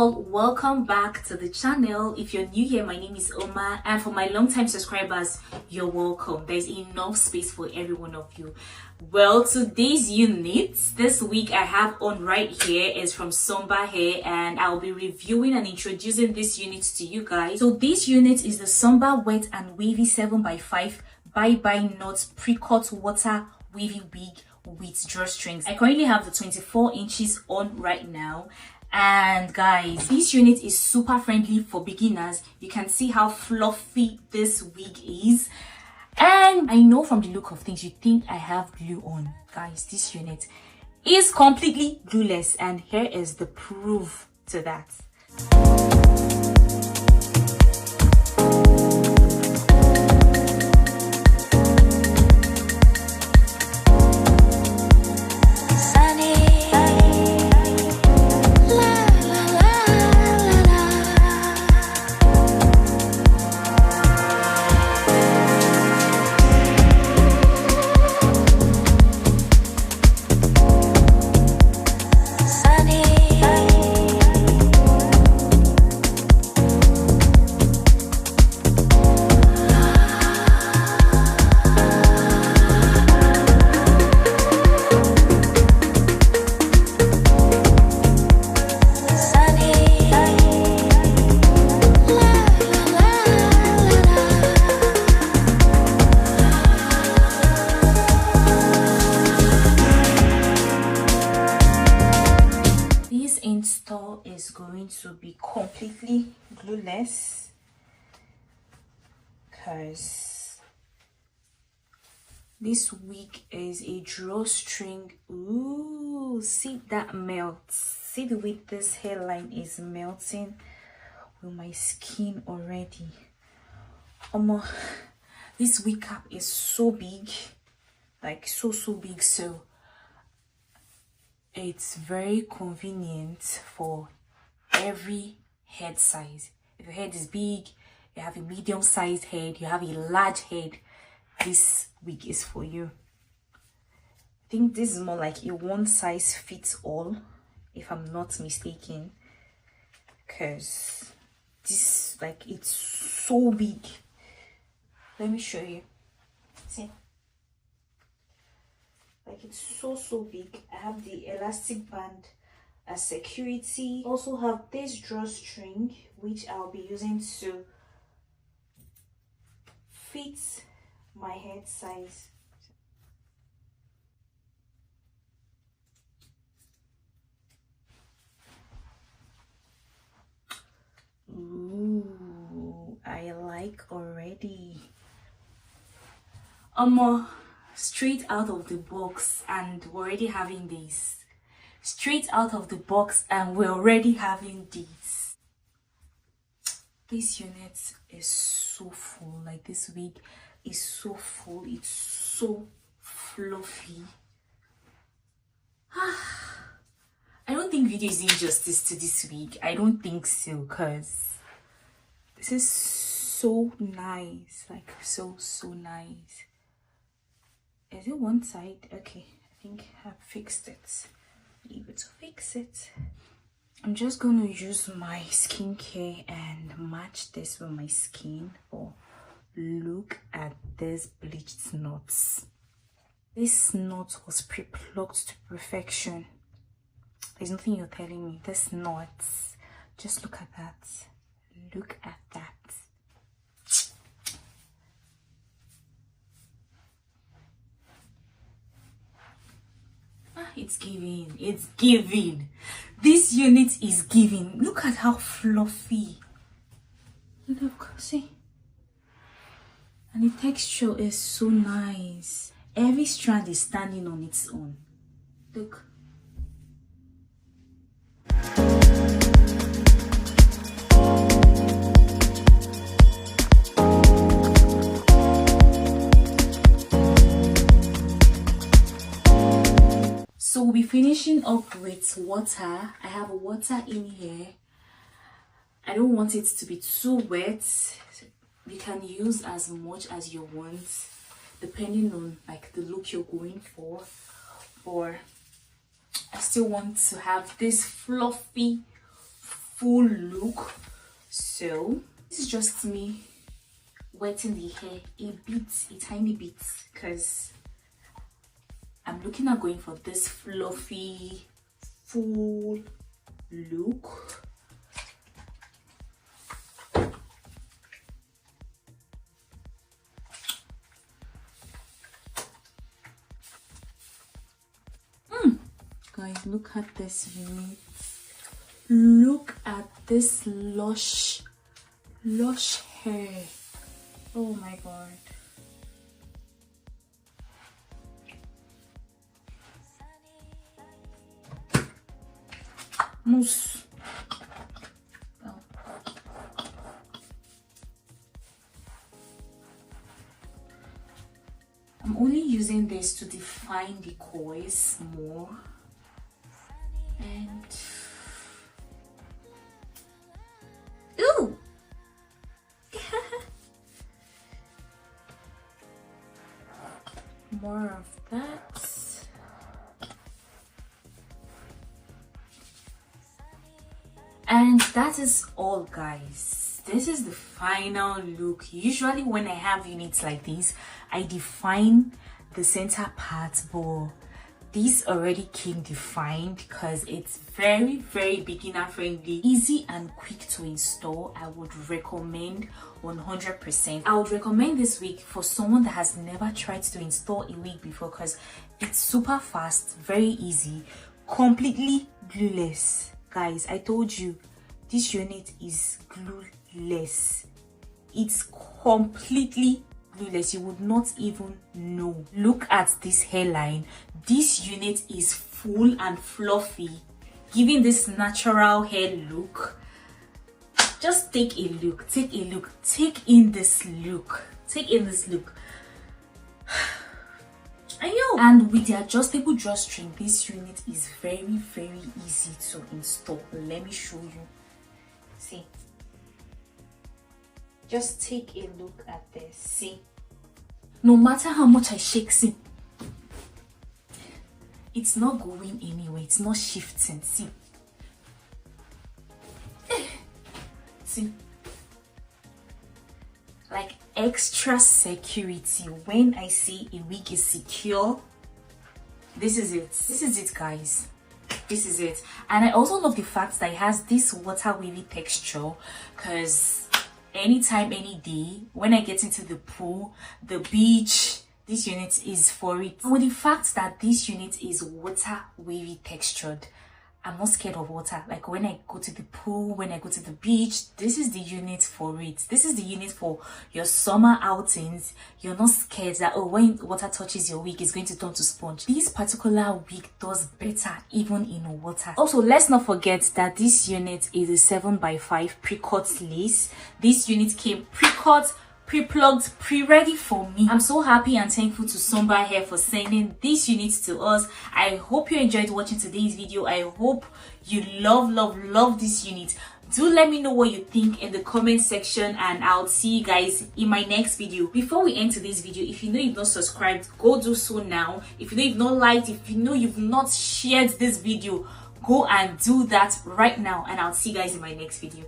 all, welcome back to the channel. If you're new here, my name is Oma, and for my long-time subscribers, you're welcome. There's enough space for every one of you. Well, today's unit this week I have on right here is from Sunber Hair, and I'll be reviewing and introducing this unit to you guys. So this unit is the Sunber Wet and Wavy 7x5 Byebyeknots pre-cut water wavy wig with drawstrings. I currently have the 24 inches on right now. And guys, this unit is super friendly for beginners. You can see how fluffy this wig is. And I know from the look of things, you think I have glue on. Guys, this unit is completely glueless. And here is the proof to that. Install is going to be completely glueless because this wig is a drawstring. Ooh, see that melts. See the way this hairline is melting with my skin already. This wig cap is so big, like so big, so it's very convenient for every head size. If your head is big, you have a medium-sized head, you have a large head, this wig is for you. I think this is more like a one-size-fits-all, if I'm not mistaken, because this, like, it's so big. Let me show you. See? Like, it's so big. I have the elastic band as security. Also have this drawstring, which I'll be using to fit my head size. Ooh, I like already. Straight out of the box, and we're already having this. Straight out of the box, and we're already having this. This unit is so full. Like, this wig is so full. It's so fluffy. I don't think video is doing justice to this wig. I don't think so, because this is so nice. Like, so nice. Is it one side? Okay, I think I've fixed it. Leave it to fix it. I'm just going to use my skincare and match this with my skin. Oh, look at this bleached knots. This knot was pre-plucked to perfection. There's nothing you're telling me. This knots. Just look at that. Look at that. It's giving. This unit is giving. Look at how fluffy. Look, see, and the texture is so nice. Every strand is standing on its own. Look. So we'll be finishing up with water. I have water in here. I don't want it to be too wet. You can use as much as you want, depending on like the look you're going for. Or I still want to have this fluffy full look. So this is just me wetting the hair a tiny bit, because I'm looking at going for this fluffy full look. Guys, look at this unit. Look at this lush hair. Oh my god. Mousse. Oh. I'm only using this to define the coils more. And ooh. More of that. And that is all, guys. This is the final look. Usually when I have units like this, I define the center part, but this already came defined because it's very beginner friendly, easy and quick to install. I would recommend 100%. I would recommend this wig for someone that has never tried to install a wig before, because it's super fast, very easy, completely glueless. Guys, I told you this unit is glueless. It's completely glueless. You would not even know. Look at this hairline. This unit is full and fluffy, giving this natural hair look. Just take a look, take a look, take in this look, take in this look. I know. And with the adjustable drawstring, this unit is very easy to install. Let me show you. See, just take a look at this. See, no matter how much I shake, see, it's not going anywhere, it's not shifting. See, see, like extra security. When I say a wig is secure, this is it. This is it, guys. This is it. And I also love the fact that it has this water wavy texture, because anytime, any day, when I get into the pool, the beach, this unit is for it. And with the fact that this unit is water wavy textured, I'm not scared of water. Like when I go to the pool, when I go to the beach, this is the unit for it. This is the unit for your summer outings. You're not scared that, oh, when water touches your wig, it's going to turn to sponge. This particular wig does better even in water. Also, let's not forget that this unit is a 7x5 pre-cut lace. This unit came pre-cut, pre-plucked, pre-ready for me. I'm so happy and thankful to Sunber Hair for sending this unit to us. I hope you enjoyed watching today's video. I hope you love this unit. Do let me know what you think in the comment section, and I'll see you guys in my next video. Before we end today's video, if you know you've not subscribed, go do so now. If you know you've not liked, if you know you've not shared this video, go and do that right now, and I'll see you guys in my next video.